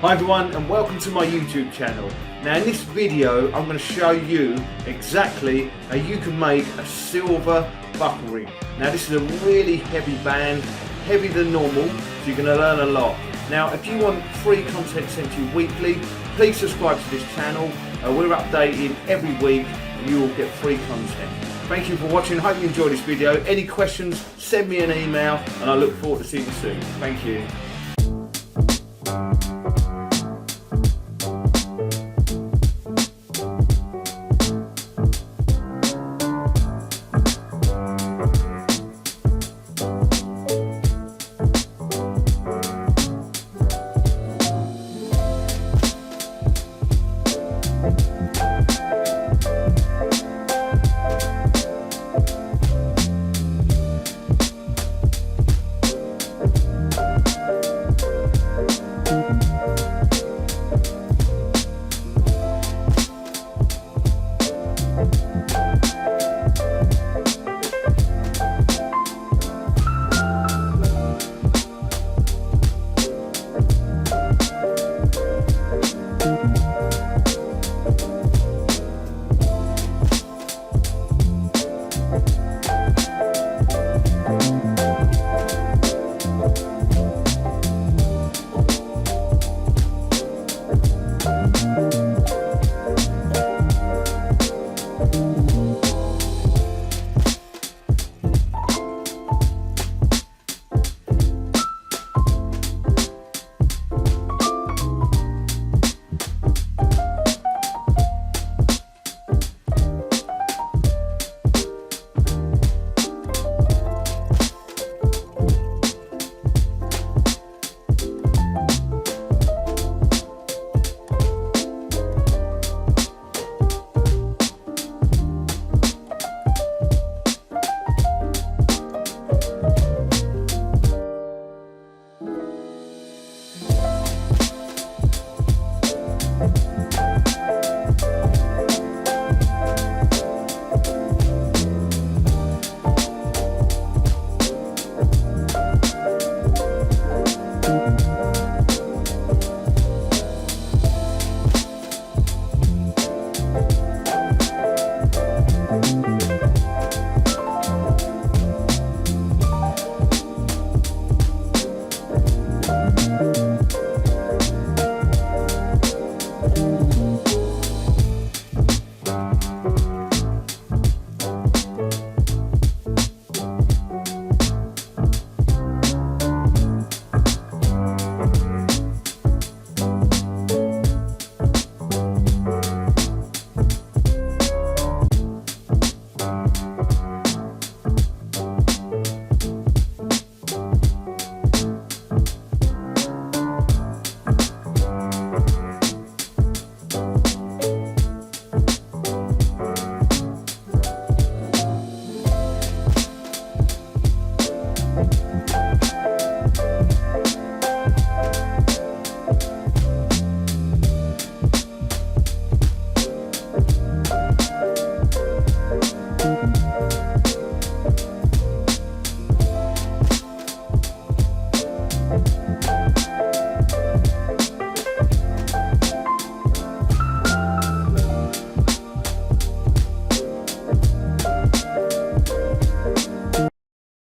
Hi everyone and welcome to my YouTube channel. Now in this video I'm going to show you exactly how you can make a silver buckle ring. Now this is a really heavy band, heavier than normal, so you're going to learn a lot. Now if you want free content sent to you weekly, please subscribe to this channel. We're updating every week and you will get free content. Thank you for watching, hope you enjoyed this video. Any questions, send me an email and I look forward to seeing you soon. Thank you. Thank you.